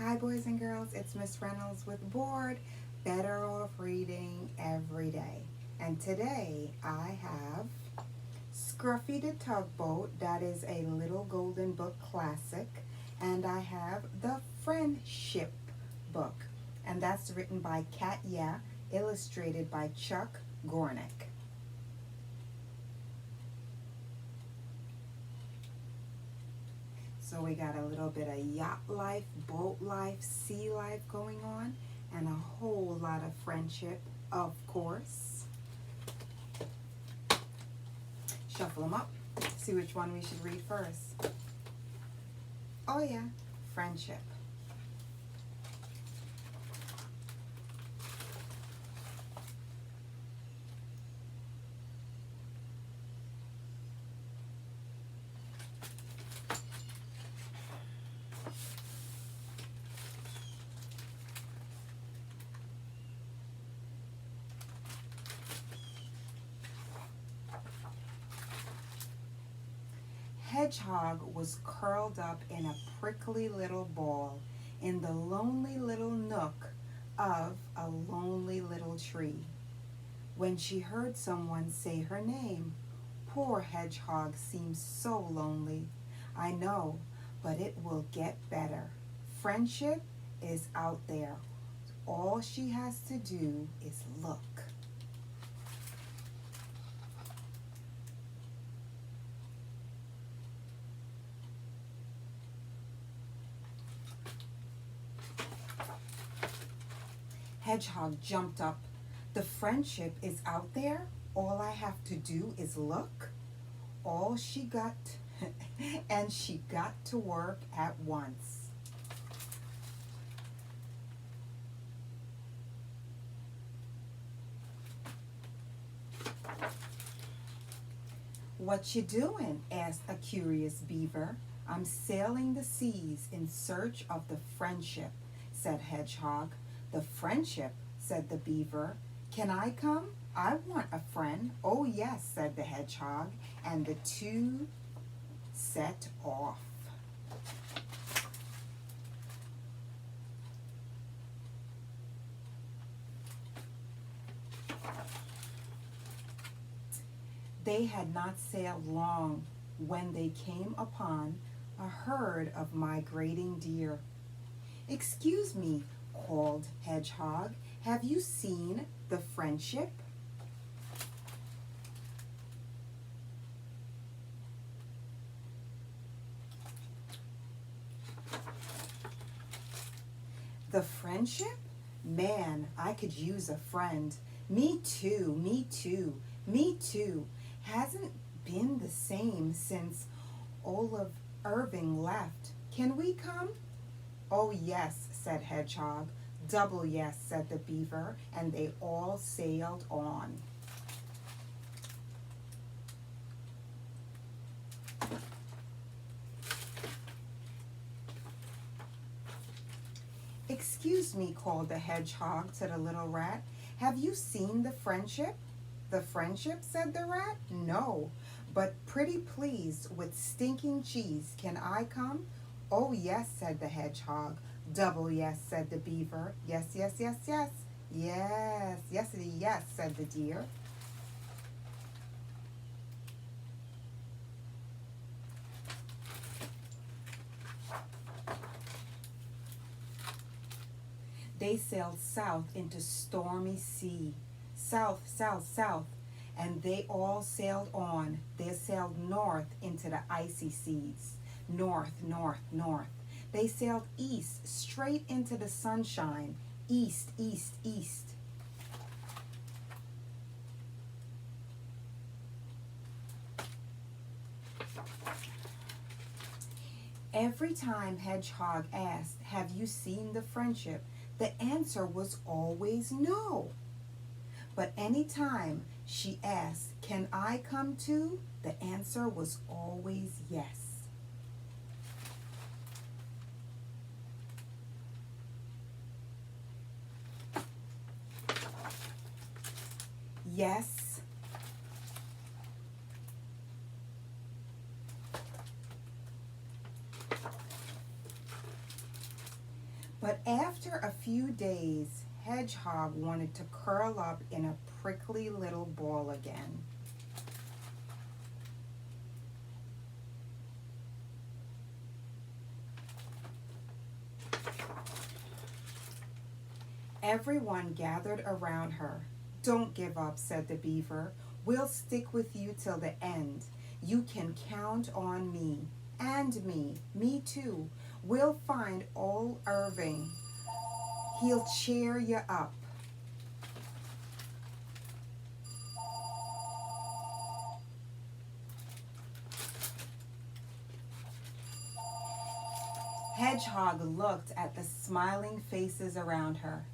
Hi, boys and girls. It's Miss Reynolds with Board Better Off Reading Every Day. And today I have Scruffy the Tugboat. That is a Little Golden Book classic. And I have the Friendship book. And that's written by Katya, illustrated by Chuck Gornick. So we got a little bit of yacht life, boat life, sea life going on, and a whole lot of friendship, of course. Shuffle them up, see which one we should read first. Oh yeah, friendship. Hedgehog was curled up in a prickly little ball in the lonely little nook of a lonely little tree. When she heard someone say her name, poor Hedgehog seemed so lonely. I know, but it will get better. Friendship is out there. All she has to do is look. Hedgehog jumped up. The friendship is out there. All I have to do is look. All she got, and she got to work at once. What you doing? Asked a curious beaver. I'm sailing the seas in search of the friendship, said Hedgehog. The friendship, said the beaver. Can I come? I want a friend. Oh yes, said the hedgehog, and the two set off. They had not sailed long when they came upon a herd of migrating deer. Excuse me, called Hedgehog, have you seen the friendship? The friendship? Man, I could use a friend. Me too, me too, me too. Hasn't been the same since Olive Irving left. Can we come? Oh yes, said Hedgehog. Double yes, said the beaver, and they all sailed on. Excuse me, called the hedgehog to the little rat. Have you seen the friendship? The friendship, said the rat. No, but pretty pleased with stinking cheese. Can I come? Oh yes, said the hedgehog. Double yes, said the beaver. Yes, yes, yes, yes. Yes, yesity yes, said the deer. They sailed south into stormy sea. South, south, south. And they all sailed on. They sailed north into the icy seas. North, north, north. They sailed east, straight into the sunshine. East, east, east. Every time Hedgehog asked, have you seen the friendship? The answer was always no. But any time she asked, can I come too? The answer was always yes. Yes, But after a few days, Hedgehog wanted to curl up in a prickly little ball again. Everyone gathered around her. "Don't give up," said the beaver. "We'll stick with you till the end. You can count on me. And me. Me too. We'll find old Irving. He'll cheer you up." Hedgehog looked at the smiling faces around her.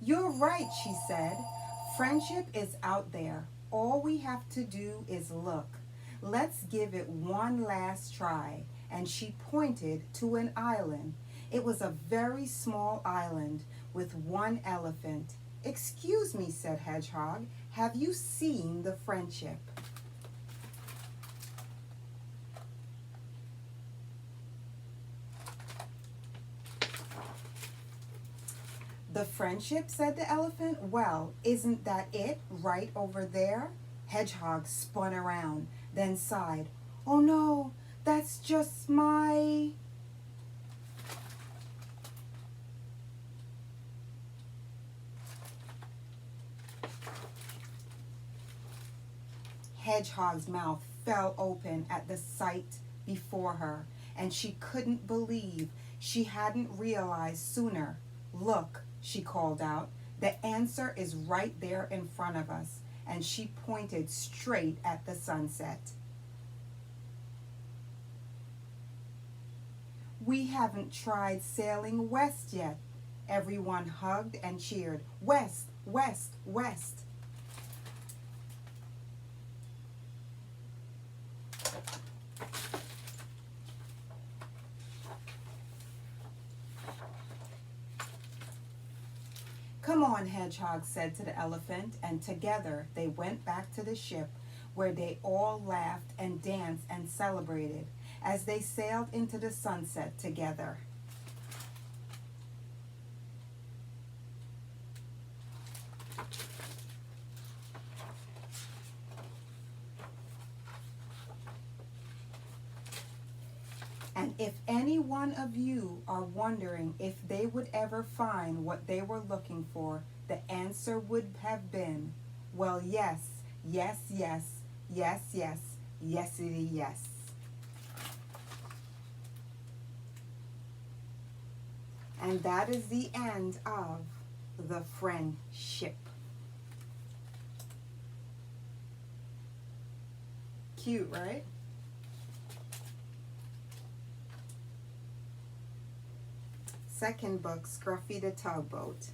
"You're right," she said. "Friendship is out there. All we have to do is look. Let's give it one last try." And she pointed to an island. It was a very small island with one elephant. "Excuse me," said Hedgehog. "Have you seen the Friendship?" "The Friendship?" said the elephant. "Well, isn't that it, right over there?" Hedgehog spun around, then sighed. "Oh no, that's just my..." Hedgehog's mouth fell open at the sight before her, and she couldn't believe she hadn't realized sooner. "Look," she called out, "the answer is right there in front of us." And she pointed straight at the sunset. "We haven't tried sailing west yet." Everyone hugged and cheered. "West, west, west." "Come on," Hedgehog said to the elephant, and together they went back to the ship, where they all laughed and danced and celebrated as they sailed into the sunset together. And if any one of you are wondering if they would ever find what they were looking for, the answer would have been, well, yes, yes, yes, yes, yes, yesity yes. And that is the end of the Friendship. Cute, right? Second book, Scruffy the Tugboat.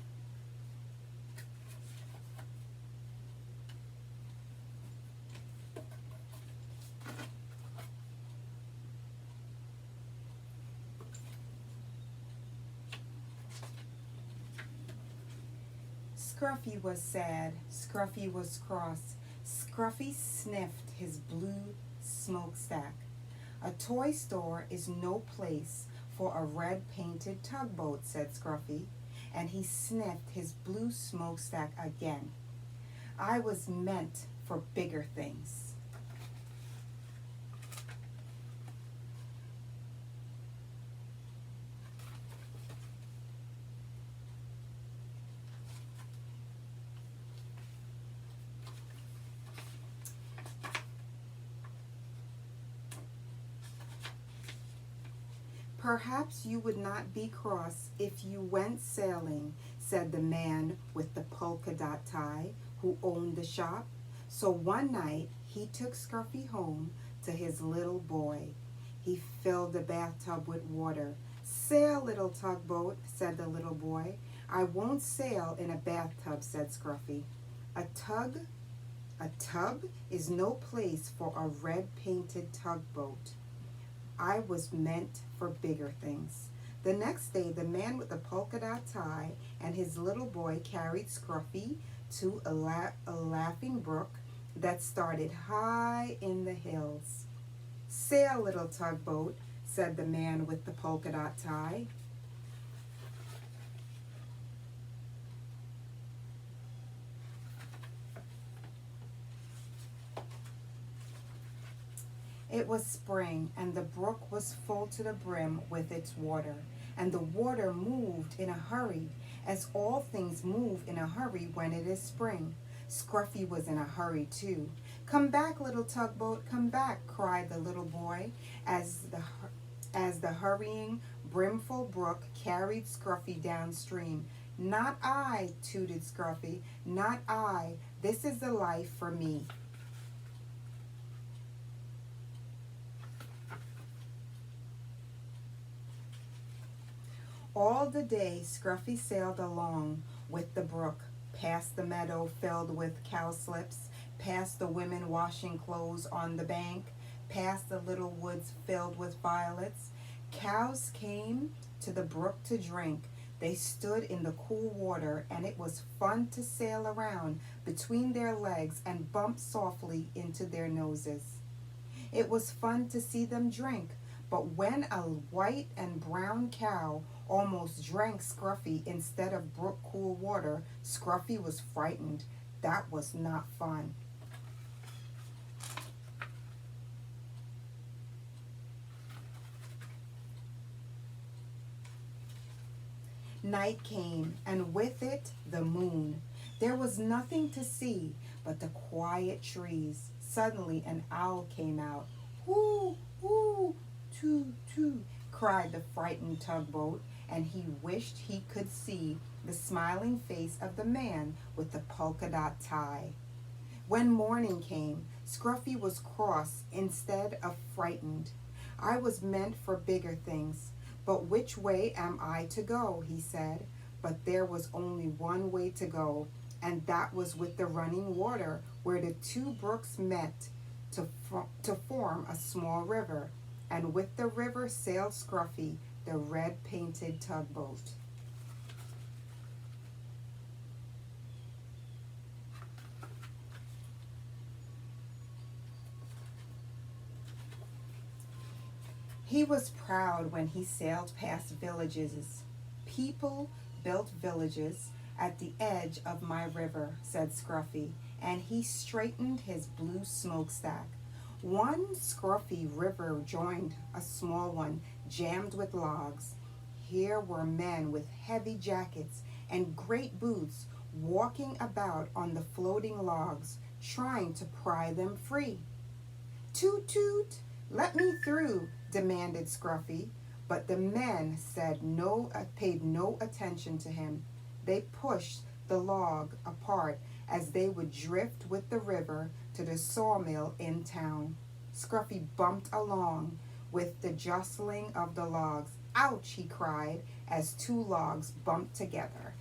Scruffy was sad, Scruffy was cross. Scruffy sniffed his blue smokestack. "A toy store is no place for a red painted tugboat," said Scruffy, and he sniffed his blue smokestack again. "I was meant for bigger things." "Perhaps you would not be cross if you went sailing," said the man with the polka dot tie who owned the shop. So one night he took Scruffy home to his little boy. He filled the bathtub with water. "Sail, little tugboat," said the little boy. "I won't sail in a bathtub," said Scruffy. A tub is no place for a red painted tugboat. I was meant for bigger things." The next day, the man with the polka dot tie and his little boy carried Scruffy to a laughing brook that started high in the hills. "Sail, little tugboat," said the man with the polka dot tie. It was spring, and the brook was full to the brim with its water, and the water moved in a hurry, as all things move in a hurry when it is spring. Scruffy was in a hurry too. "Come back, little tugboat, come back," cried the little boy, as the hurrying, brimful brook carried Scruffy downstream. "Not I," tooted Scruffy, "not I. This is the life for me." All the day Scruffy sailed along with the brook, past the meadow filled with cowslips, past the women washing clothes on the bank, past the little woods filled with violets. Cows came to the brook to drink. They stood in the cool water, and it was fun to sail around between their legs and bump softly into their noses. It was fun to see them drink, but when a white and brown cow almost drank Scruffy instead of brook cool water, Scruffy was frightened. That was not fun. Night came, and with it the moon. There was nothing to see but the quiet trees. Suddenly an owl came out. "Hoo, hoo, too, too," cried the frightened tugboat, and he wished he could see the smiling face of the man with the polka dot tie. When morning came, Scruffy was cross instead of frightened. "I was meant for bigger things. But which way am I to go?" he said. But there was only one way to go, and that was with the running water, where the two brooks met to form a small river. And with the river sailed Scruffy, the red-painted tugboat. He was proud when he sailed past villages. "People built villages at the edge of my river," said Scruffy, and he straightened his blue smokestack. One Scruffy river joined a small one jammed with logs. Here were men with heavy jackets and great boots walking about on the floating logs, trying to pry them free. "Toot toot! Let me through!" demanded Scruffy, but the men paid no attention to him. They pushed the log apart as they would drift with the river to the sawmill in town. Scruffy bumped along with the jostling of the logs. "Ouch!" he cried as two logs bumped together.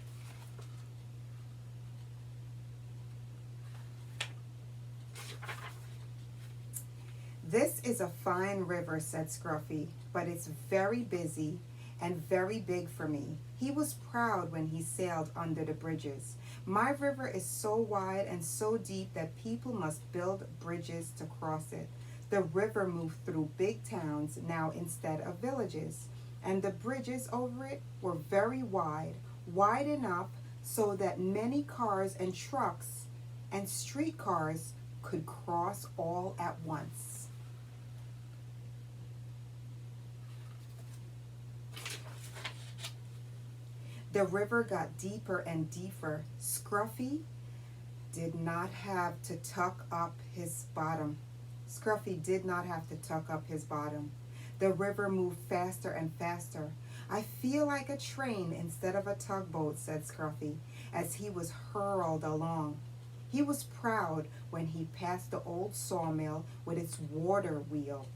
"This is a fine river," said Scruffy, "but it's very busy and very big for me." He was proud when he sailed under the bridges. "My river is so wide and so deep that people must build bridges to cross it. The river moved through big towns now instead of villages, and the bridges over it were very wide, wide enough so that many cars and trucks and streetcars could cross all at once." The river got deeper and deeper. Scruffy did not have to tuck up his bottom. Scruffy did not have to tuck up his bottom. The river moved faster and faster. "I feel like a train instead of a tugboat," said Scruffy, as he was hurled along. He was proud when he passed the old sawmill with its water wheel.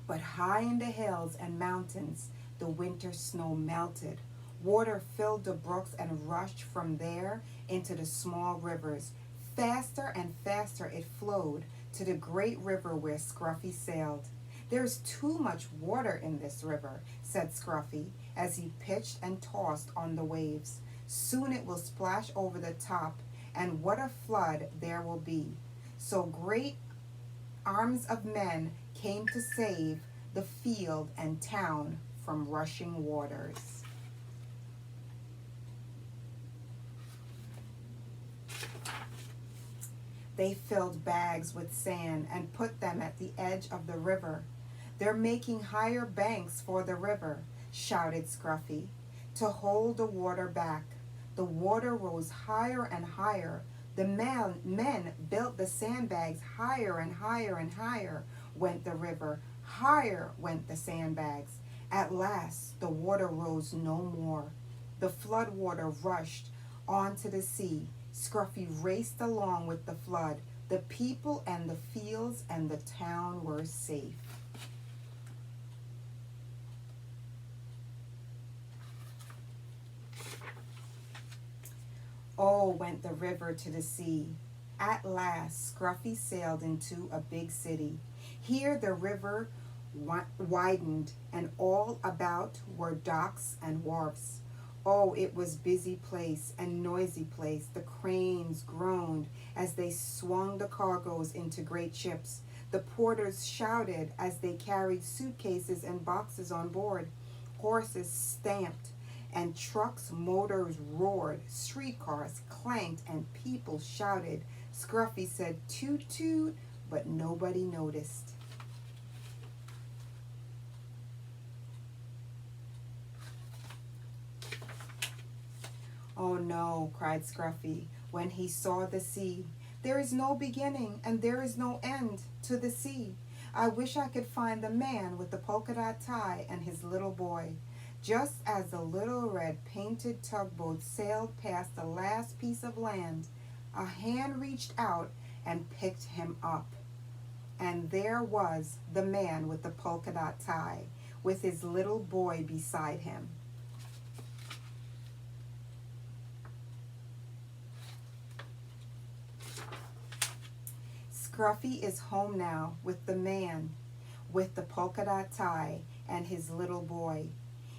But high in the hills and mountains, the winter snow melted. Water filled the brooks and rushed from there into the small rivers. Faster and faster it flowed to the great river where Scruffy sailed. "There's too much water in this river," said Scruffy as he pitched and tossed on the waves. "Soon it will splash over the top, and what a flood there will be." So great arms of men came to save the field and town from rushing waters. They filled bags with sand and put them at the edge of the river. They're making higher banks for the river, shouted Scruffy, to hold the water back. The water rose higher and higher. The men built the sandbags higher and higher and higher went the river. Higher went the sandbags. At last the water rose no more. The flood water rushed onto the sea. Scruffy raced along with the flood. The people and the fields and the town were safe. Oh, went the river to the sea. At last, Scruffy sailed into a big city. Here the river widened, and all about were docks and wharfs. Oh, it was busy place and noisy place. The cranes groaned as they swung the cargoes into great ships. The porters shouted as they carried suitcases and boxes on board. Horses stamped and trucks' motors roared. Streetcars clanked and people shouted. Scruffy said toot toot, but nobody noticed. Oh no, cried Scruffy when he saw the sea. There is no beginning and there is no end to the sea. I wish I could find the man with the polka dot tie and his little boy. Just as the little red painted tugboat sailed past the last piece of land, a hand reached out and picked him up. And there was the man with the polka dot tie, with his little boy beside him. Scruffy is home now with the man with the polka dot tie and his little boy.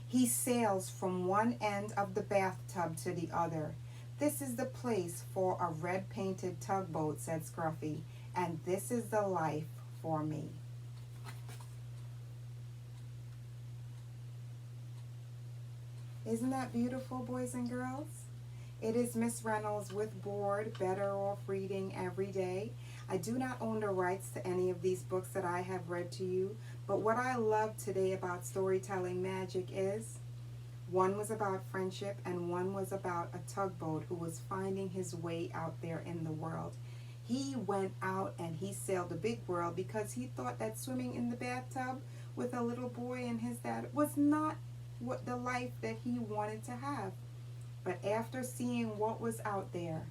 He sails from one end of the bathtub to the other. This is the place for a red painted tugboat, said Scruffy, and this is the life for me. Isn't that beautiful, boys and girls? It is Miss Reynolds with Bored, Better Off Reading Every Day. I do not own the rights to any of these books that I have read to you, but what I love today about Storytelling Magic is one was about friendship and one was about a tugboat who was finding his way out there in the world. He went out and he sailed the big world because he thought that swimming in the bathtub with a little boy and his dad was not what the life that he wanted to have. But after seeing what was out there,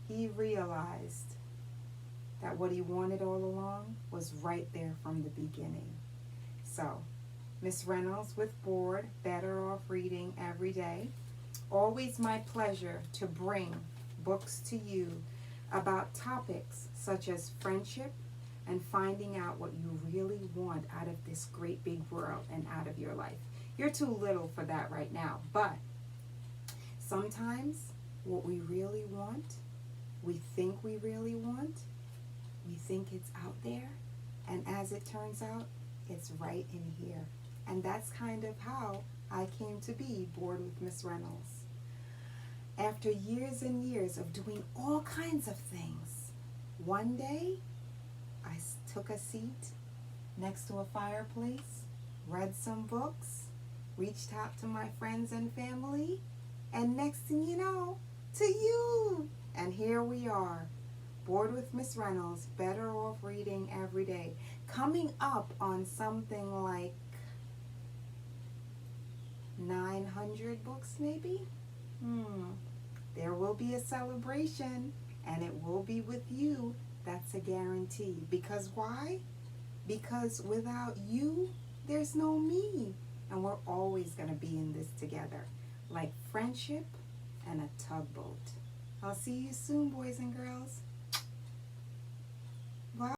he realized that what he wanted all along was right there from the beginning. So, Miss Reynolds with Bored, Better Off Reading Every Day. Always my pleasure to bring books to you about topics such as friendship and finding out what you really want out of this great big world and out of your life. You're too little for that right now, but sometimes what we really want, we think we really want, we think it's out there, and as it turns out, it's right in here. And that's kind of how I came to be Bored with Miss Reynolds. After years and years of doing all kinds of things, one day I took a seat next to a fireplace, read some books, reached out to my friends and family, and next thing you know, to you. And here we are, Bored with Miss Reynolds, Better Off Reading Every Day, coming up on something like 900 books maybe? There will be a celebration, and it will be with you. That's a guarantee. Because why? Because without you, there's no me. And we're always going to be in this together, like friendship and a tugboat. I'll see you soon, boys and girls.